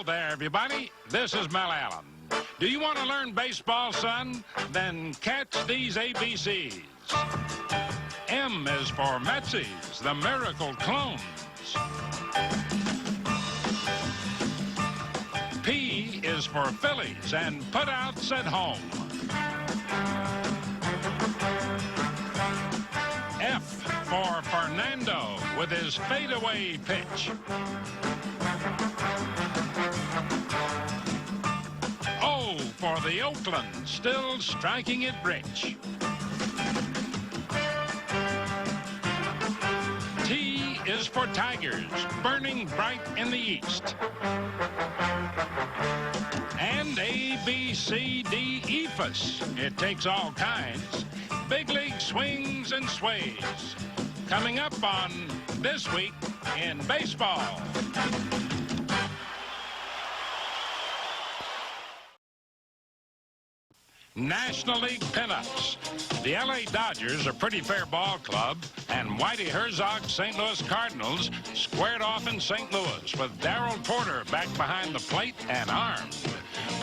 Hello there, everybody. This is Mel Allen. Do you want to learn baseball, son? Then catch these ABCs. M is for Metsies, the Miracle Clones. P is for Phillies and putouts at home. F for Fernando with his fadeaway pitch. O for the Oakland, still striking it rich. T is for Tigers, burning bright in the east. And A, B, C, D, EFUS. It takes all kinds. Big league swings and sways. Coming up on This Week in Baseball. National League pinups. The LA Dodgers, a pretty fair ball club, and Whitey Herzog's St. Louis Cardinals squared off in St. Louis with Darryl Porter back behind the plate and armed.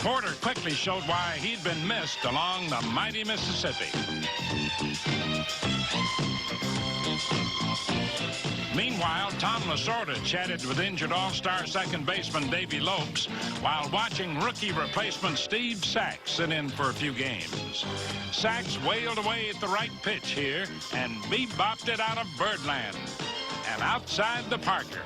Porter quickly showed why he'd been missed along the mighty Mississippi. Meanwhile, Tom Lasorda chatted with injured all-star second baseman Davey Lopes while watching rookie replacement Steve Sachs sit in for a few games. Sachs wailed away at the right pitch here and bebopped it out of birdland and outside the Parker.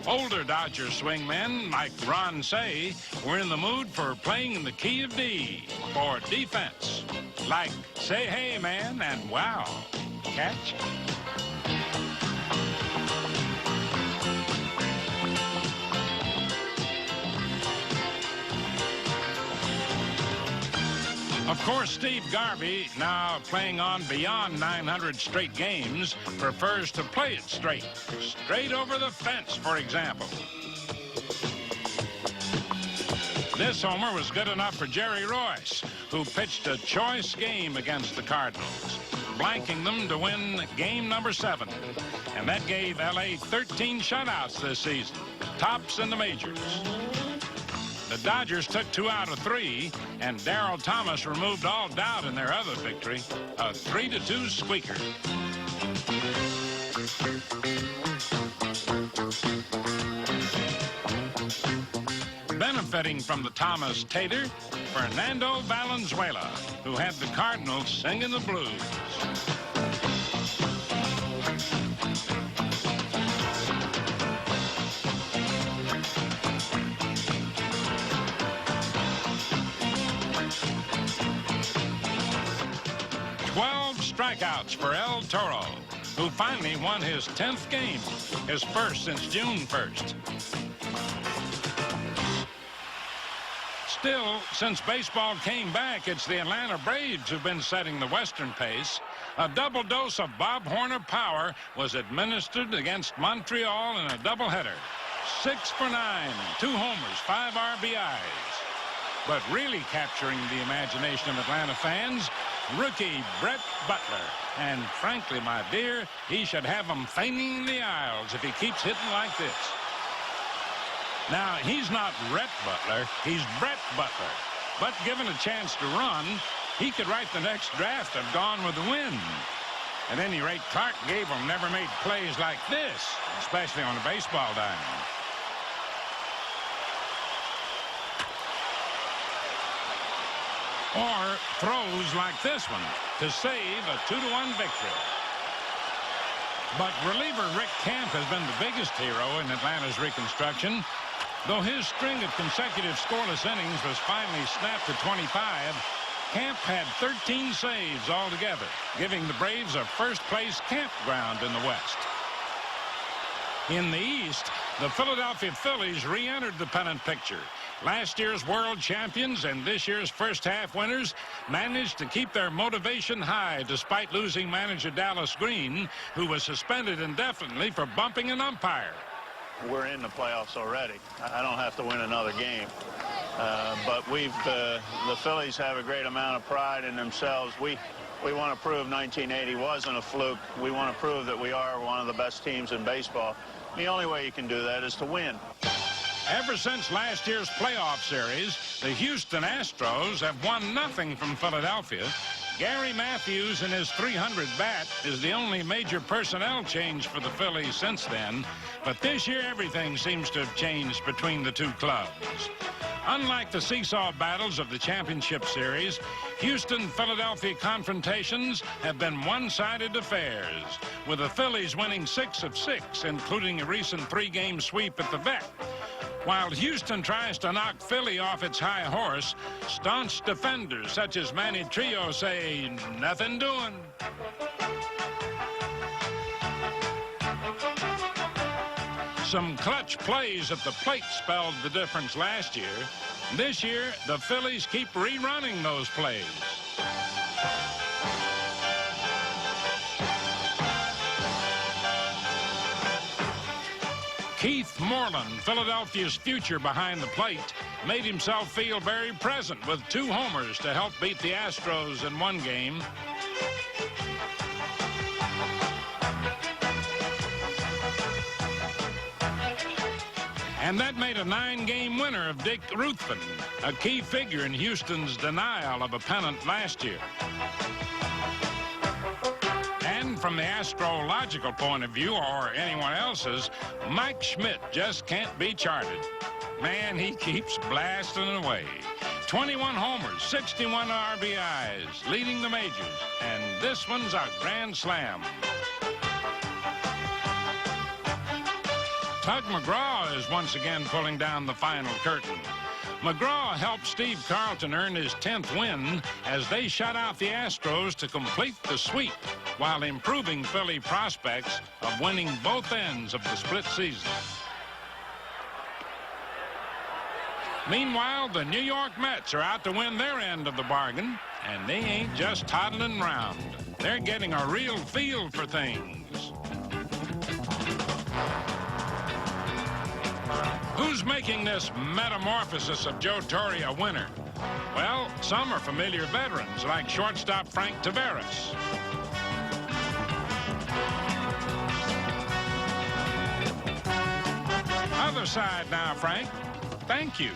Older Dodger swingmen like Ron Say were in the mood for playing in the key of D for defense, like Say Hey Man and Wow. Catch? Of course, Steve Garvey, now playing on beyond 900 straight games, prefers to play it straight. Straight over the fence, for example. This homer was good enough for Jerry Royce, who pitched a choice game against the Cardinals, blanking them to win game number 7. And that gave LA 13 shutouts this season, tops in the majors. The Dodgers took 2 out of 3, and Darryl Thomas removed all doubt in their other victory, a 3-2 squeaker. Benefiting from the Thomas tater, Fernando Valenzuela, who had the Cardinals singing the blues. Strikeouts for El Toro, who finally won his 10th game, his first since June 1st. Still, since baseball came back, it's the Atlanta Braves who've been setting the Western pace. A double dose of Bob Horner power was administered against Montreal in a doubleheader. 6 for 9, 2 homers, 5 RBIs. But really capturing the imagination of Atlanta fans, rookie Brett Butler. And frankly, my dear, he should have them feigning the aisles if he keeps hitting like this. Now, he's not Rhett Butler, he's Brett Butler. But given a chance to run, he could write the next draft of Gone with the Wind. At any rate, Clark Gable never made plays like this, especially on a baseball diamond. Or throws like this one to save a 2-1 victory. But reliever Rick Camp has been the biggest hero in Atlanta's reconstruction. Though his string of consecutive scoreless innings was finally snapped to 25, Camp had 13 saves altogether, giving the Braves a first-place campground in the West. In the East, the Philadelphia Phillies re-entered the pennant picture. Last year's world champions and this year's first-half winners managed to keep their motivation high despite losing manager Dallas Green, who was suspended indefinitely for bumping an umpire. We're in the playoffs already. I don't have to win another game. But the Phillies have a great amount of pride in themselves. We want to prove 1980 wasn't a fluke. We want to prove that we are one of the best teams in baseball. The only way you can do that is to win. Ever since last year's playoff series, the Houston Astros have won nothing from Philadelphia. Gary Matthews and his .300 bat is the only major personnel change for the Phillies since then. But this year, everything seems to have changed between the two clubs. Unlike the seesaw battles of the championship series, Houston-Philadelphia confrontations have been one-sided affairs, with the Phillies winning 6 of 6, including a recent 3-game sweep at the Vet. While Houston tries to knock Philly off its high horse, staunch defenders such as Manny Trio say, nothing doing. Some clutch plays at the plate spelled the difference last year. This year, the Phillies keep rerunning those plays. Keith Moreland, Philadelphia's future behind the plate, made himself feel very present with 2 homers to help beat the Astros in one game. And that made a 9-game winner of Dick Ruthven, a key figure in Houston's denial of a pennant last year. And from the astrological point of view, or anyone else's, Mike Schmidt just can't be charted. Man, he keeps blasting away. 21 homers, 61 RBIs, leading the majors. And this one's a grand slam. Tug McGraw is once again pulling down the final curtain. McGraw helped Steve Carlton earn his 10th win as they shut out the Astros to complete the sweep, while improving Philly prospects of winning both ends of the split season. Meanwhile, the New York Mets are out to win their end of the bargain, and they ain't just toddling around. They're getting a real feel for things. Who's making this metamorphosis of Joe Torre a winner? Well, some are familiar veterans like shortstop Frank Taveras. Other side now, Frank. Thank you.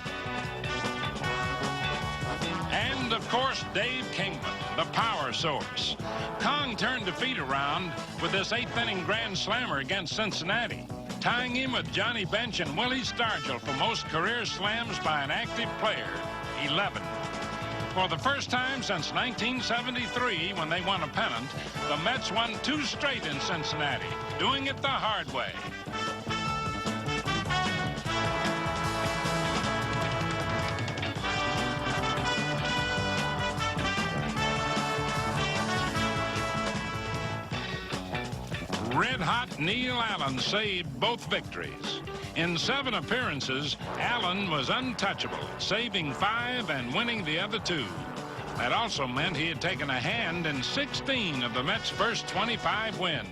And, of course, Dave Kingman, the power source. Kong turned defeat around with this 8th-inning grand slammer against Cincinnati, tying him with Johnny Bench and Willie Stargell for most career slams by an active player, 11. For the first time since 1973, when they won a pennant, the Mets won 2 straight in Cincinnati, doing it the hard way. Red-hot Neil Allen saved both victories. In 7 appearances, Allen was untouchable, saving 5 and winning the other 2. That also meant he had taken a hand in 16 of the Mets' first 25 wins.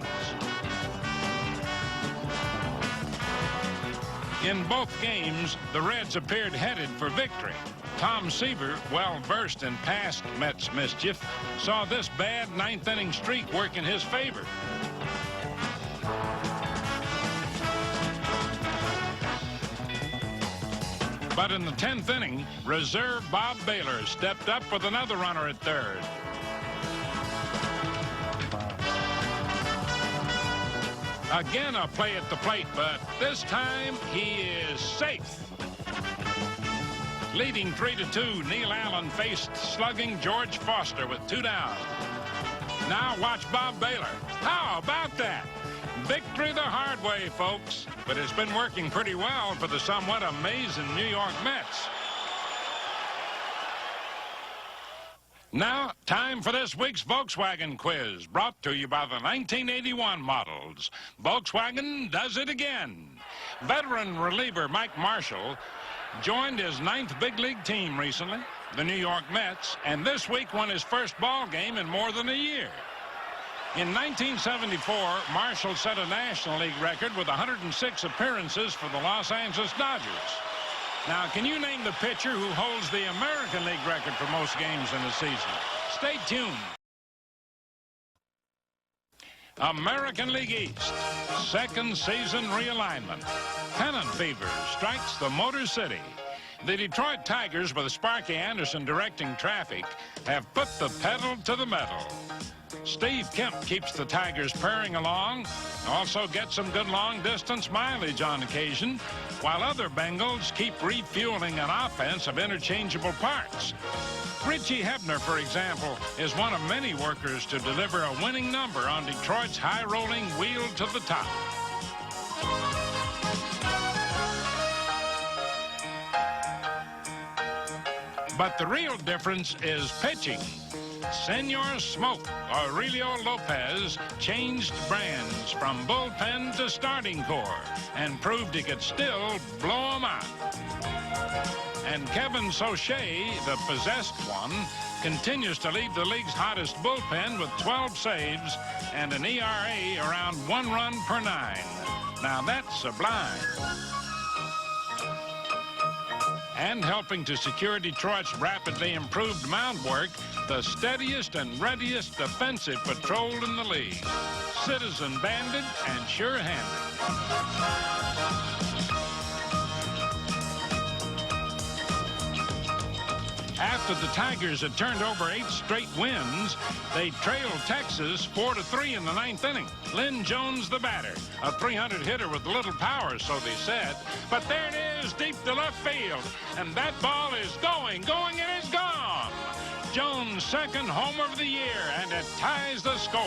In both games, the Reds appeared headed for victory. Tom Seaver, well versed in past Mets mischief, saw this bad 9th-inning streak work in his favor. But in the 10th inning, reserve Bob Baylor stepped up with another runner at third. Again, a play at the plate, but this time he is safe. Leading 3-2, Neil Allen faced slugging George Foster with 2 down. Now watch Bob Baylor. How about that? Victory the hard way, folks. But it's been working pretty well for the somewhat amazing New York Mets. Now, time for this week's Volkswagen quiz, brought to you by the 1981 models. Volkswagen does it again. Veteran reliever Mike Marshall joined his 9th big league team recently, the New York Mets, and this week won his first ball game in more than a year. In 1974, Marshall set a National League record with 106 appearances for the Los Angeles Dodgers. Now, can you name the pitcher who holds the American League record for most games in a season? Stay tuned. American League East, second season realignment. Pennant fever strikes the Motor City. The Detroit Tigers, with Sparky Anderson directing traffic, have put the pedal to the metal. Steve Kemp keeps the Tigers purring along, also gets some good long-distance mileage on occasion, while other Bengals keep refueling an offense of interchangeable parts. Richie Hebner, for example, is one of many workers to deliver a winning number on Detroit's high-rolling wheel to the top. But the real difference is pitching. Senor Smoke, Aurelio Lopez, changed brands from bullpen to starting core and proved he could still blow them out. And Kevin Sauché, the possessed one, continues to lead the league's hottest bullpen with 12 saves and an ERA around 1 run per 9. Now that's sublime. And helping to secure Detroit's rapidly improved mound work, the steadiest and readiest defensive patrol in the league. Citizen banded and sure-handed. After the Tigers had turned over 8 straight wins, they trailed Texas 4-3 in the 9th inning. Lynn Jones, the batter, a 300 hitter with little power, so they said. But there it is, deep to left field, and that ball is going, and it's gone. Jones' second homer of the year, and it ties the score.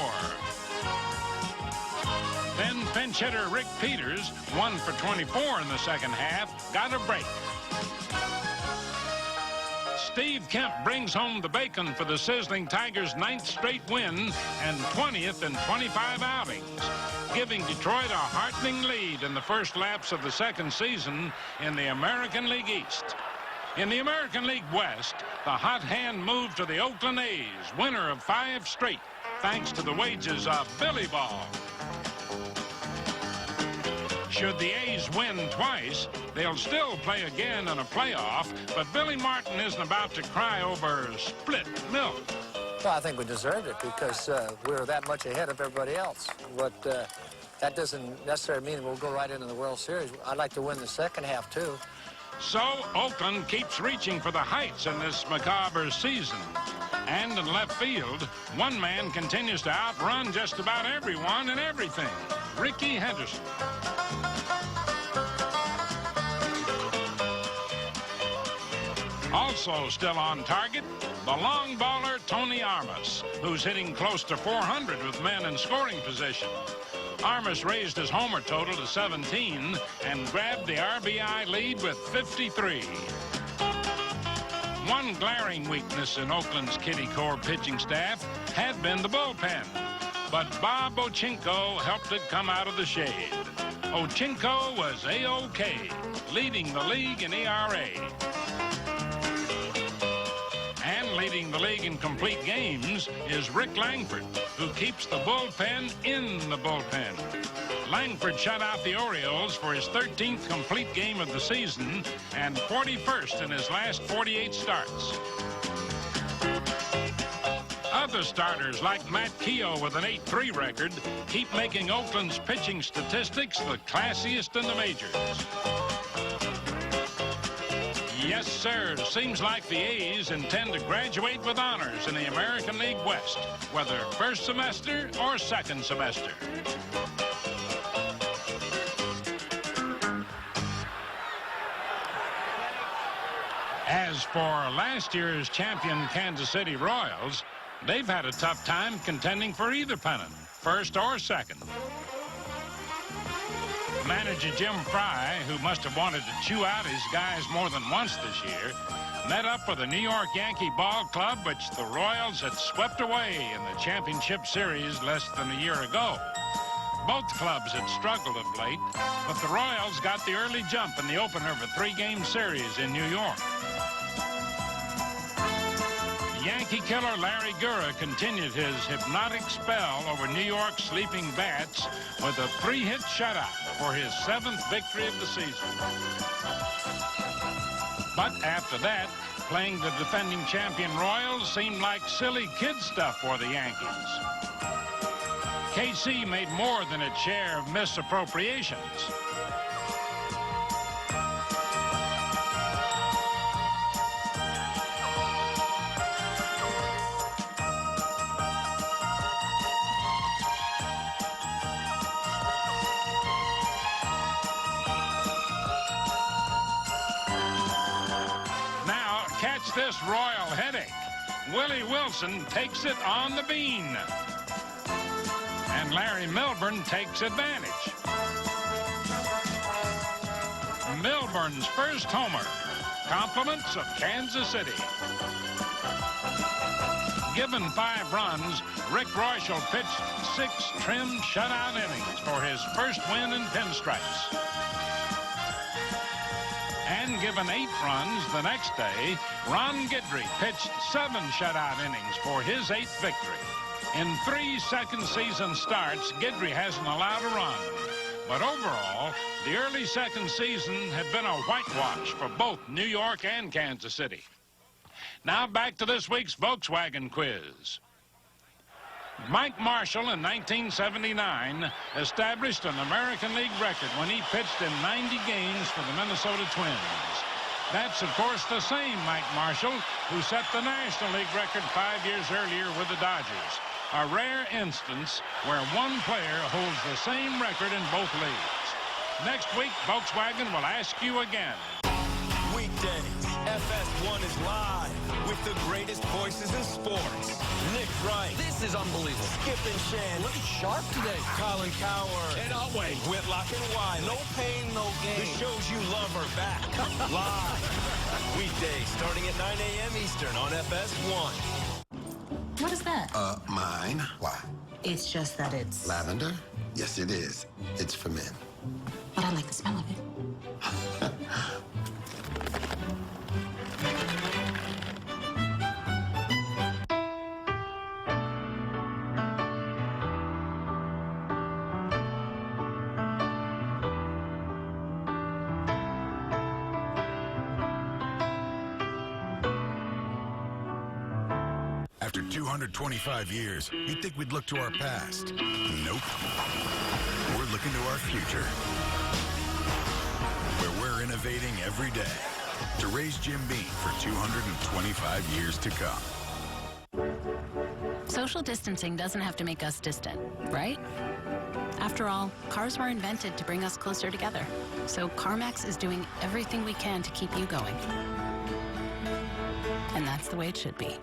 Then pinch hitter Rick Peters, 1 for 24 in the second half, got a break. Steve Kemp brings home the bacon for the sizzling Tigers' 9th straight win and 20th in 25 outings, giving Detroit a heartening lead in the first laps of the second season in the American League East. In the American League West, the hot hand moved to the Oakland A's, winner of 5 straight, thanks to the wages of Billy Ball. Should the A's win twice, they'll still play again in a playoff, but Billy Martin isn't about to cry over split milk. Well, I think we deserved it because we were that much ahead of everybody else. But that doesn't necessarily mean we'll go right into the World Series. I'd like to win the second half, too. So Oakland keeps reaching for the heights in this macabre season. And in left field, one man continues to outrun just about everyone and everything, Rickey Henderson. Also still on target, the long baller Tony Armas, who's hitting close to 400 with men in scoring position. Armas raised his homer total to 17 and grabbed the RBI lead with 53. One glaring weakness in Oakland's Kitty Core pitching staff had been the bullpen, but Bob Ochinko helped it come out of the shade. Ochinko was A-OK, leading the league in ERA. And leading the league in complete games is Rick Langford, who keeps the bullpen in the bullpen. Langford shut out the Orioles for his 13th complete game of the season and 41st in his last 48 starts. Other starters like Matt Keogh with an 8-3 record keep making Oakland's pitching statistics the classiest in the majors. Yes, sir. Seems like the A's intend to graduate with honors in the American League West, whether first semester or second semester. As for last year's champion Kansas City Royals, they've had a tough time contending for either pennant, first or second. Manager Jim Fry, who must have wanted to chew out his guys more than once this year, met up with the New York Yankee Ball Club, which the Royals had swept away in the championship series less than a year ago. Both clubs had struggled of late, but the Royals got the early jump in the opener of a 3-game series in New York. Yankee killer Larry Gura continued his hypnotic spell over New York's sleeping bats with a 3-hit shutout for his 7th victory of the season. But after that, playing the defending champion Royals seemed like silly kid stuff for the Yankees. KC made more than its share of misappropriations. Now, catch this royal headache. Willie Wilson takes it on the bean. And Larry Milburn takes advantage. Milburn's first homer. Compliments of Kansas City. Given 5 runs, Rick Royschel pitched 6 trimmed shutout innings for his first win in pinstripes. And given 8 runs the next day, Ron Guidry pitched 7 shutout innings for his 8th victory. In 3 second season starts, Guidry hasn't allowed a run. But overall, the early second season had been a whitewash for both New York and Kansas City. Now back to this week's Volkswagen quiz. Mike Marshall in 1979 established an American League record when he pitched in 90 games for the Minnesota Twins. That's, of course, the same Mike Marshall who set the National League record 5 years earlier with the Dodgers. A rare instance where one player holds the same record in both leagues. Next week, Volkswagen will ask you again. Weekdays, FS1 is live with the greatest voices in sports. Nick Wright. This is unbelievable. Skip and Shan. Look sharp today. Colin Coward. Cannot wait. Whitlock and Wiley. No pain, no gain. The shows you love are back. Live. Weekdays starting at 9 a.m. Eastern on FS1. What is that? Mine. Why? It's just that it's... Lavender? Yes, it is. It's for men. But I like the smell of it. After 225 years, you'd think we'd look to our past. Nope. We're looking to our future, where we're innovating every day to raise Jim Beam for 225 years to come. Social distancing doesn't have to make us distant, right? After all, cars were invented to bring us closer together. So CarMax is doing everything we can to keep you going. And that's the way it should be.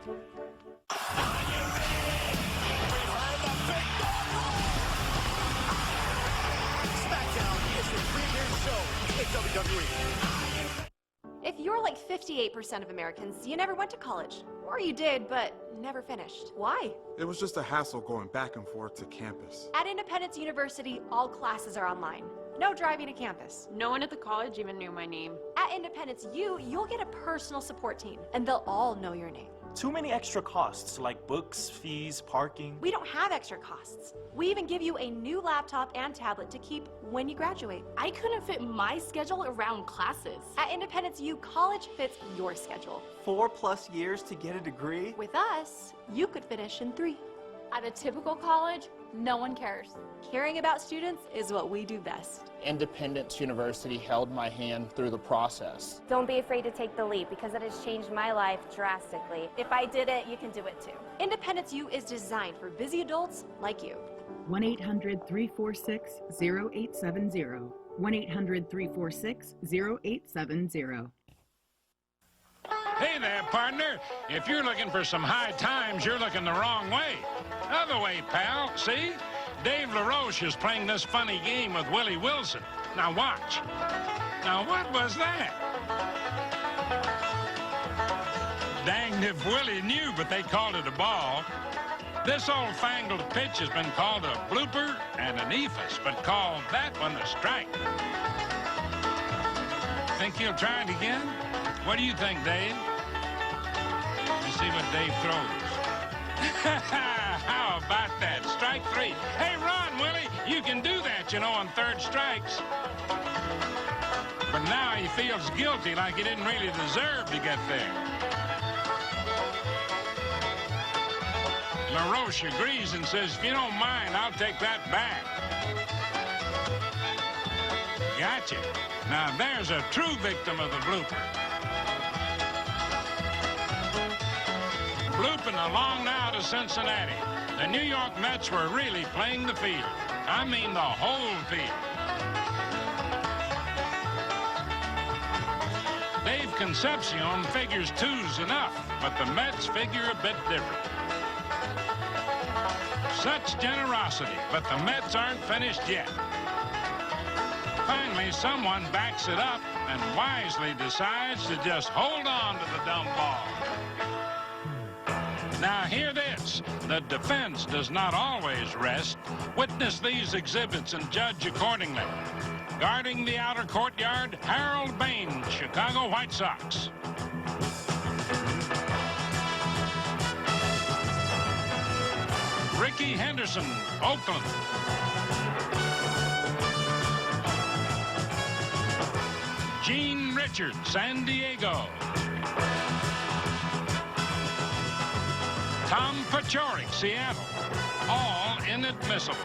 If you're like 58% of Americans, you never went to college. Or you did, but never finished. Why? It was just a hassle going back and forth to campus. At Independence University, all classes are online. No driving to campus. No one at the college even knew my name. At Independence U, you'll get a personal support team, and they'll all know your name. Too many extra costs, like books, fees, parking. We don't have extra costs. We even give you a new laptop and tablet to keep when you graduate. I couldn't fit my schedule around classes. At Independence U, college fits your schedule. 4+ years to get a degree? With us, you could finish in 3. At a typical college, no one cares. Caring about students is what we do best. Independence University held my hand through the process. Don't be afraid to take the leap because it has changed my life drastically. If I did it, you can do it too. Independence U is designed for busy adults like you. 1-800-346-0870. 1-800-346-0870. Hey there, partner. If you're looking for some high times, you're looking the wrong way. Other way, pal. See? Dave LaRoche is playing this funny game with Willie Wilson. Now watch. Now what was that? Danged if Willie knew, but they called it a ball. This old-fangled pitch has been called a blooper and an ephus, but called that one a strike. Think he'll try it again? What do you think, Dave? Let's see what Dave throws. How about that? Strike 3. Hey, run, Willie. You can do that, you know, on 3rd strikes. But now he feels guilty, like he didn't really deserve to get there. LaRoche agrees and says, if you don't mind, I'll take that back. Gotcha. Now there's a true victim of the blooper. Blooping along now to Cincinnati. The New York Mets were really playing the field. I mean the whole field. Dave Concepcion figures two's enough, but the Mets figure a bit different. Such generosity, but the Mets aren't finished yet. Finally, someone backs it up and wisely decides to just hold on to the dumb ball. Now, hear this. The defense does not always rest. Witness these exhibits and judge accordingly. Guarding the outer courtyard, Harold Bain, Chicago White Sox. Ricky Henderson, Oakland. Gene Richards, San Diego. Tom Paciorek, Seattle. All inadmissible.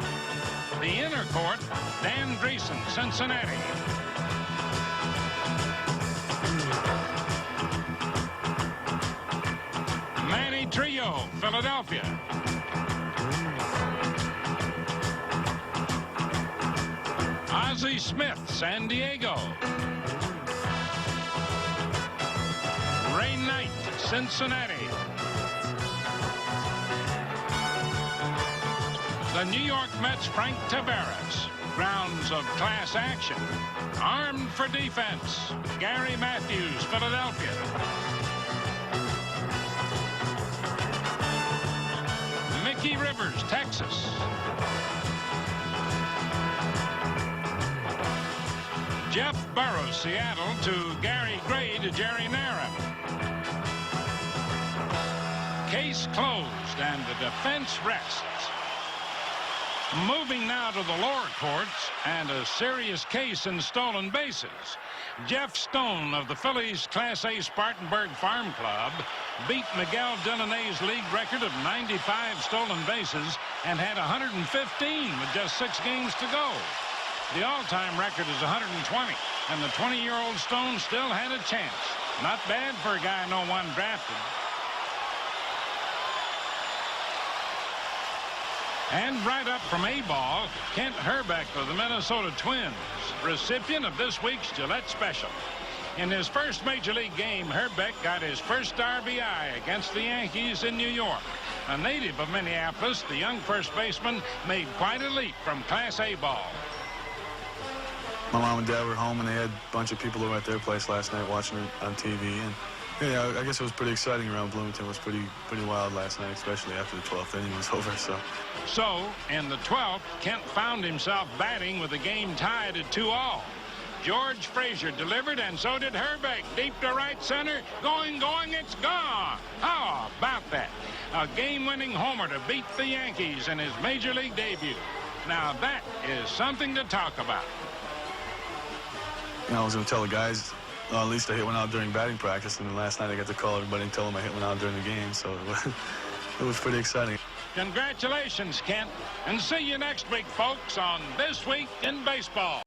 The inner court, Dan Dreesen, Cincinnati. Manny Trillo, Philadelphia. Ozzie Smith, San Diego. Ray Knight, Cincinnati. The New York Mets' Frank Tavares. Grounds of class action. Armed for defense. Gary Matthews, Philadelphia. Mickey Rivers, Texas. Jeff Burrows, Seattle, to Gary Gray to Jerry Nara. Case closed and the defense rests. Moving now to the lower courts and a serious case in stolen bases. Jeff Stone of the Phillies Class A Spartanburg Farm Club beat Miguel Delaney's league record of 95 stolen bases and had 115 with just 6 games to go. The all-time record is 120, and the 20-year-old Stone still had a chance. Not bad for a guy no one drafted. And right up from A-ball, Kent Herbeck of the Minnesota Twins, recipient of this week's Gillette Special. In his first Major League game, Herbeck got his first RBI against the Yankees in New York. A native of Minneapolis, the young first baseman made quite a leap from Class A ball. My mom and dad were home, and they had a bunch of people over at their place last night watching it on TV. And yeah, I guess it was pretty exciting around Bloomington. It was pretty wild last night, especially after the 12th inning was over. So in the 12th, Kent found himself batting with the game tied at 2-all. George Frazier delivered, and so did Herbeck. Deep to right center. Going, it's gone. How about that? A game-winning homer to beat the Yankees in his Major League debut. Now that is something to talk about. I was going to tell the guys, at least I hit one out during batting practice, and then last night I got to call everybody and tell them I hit one out during the game, so it was pretty exciting. Congratulations, Kent, and see you next week, folks, on This Week in Baseball.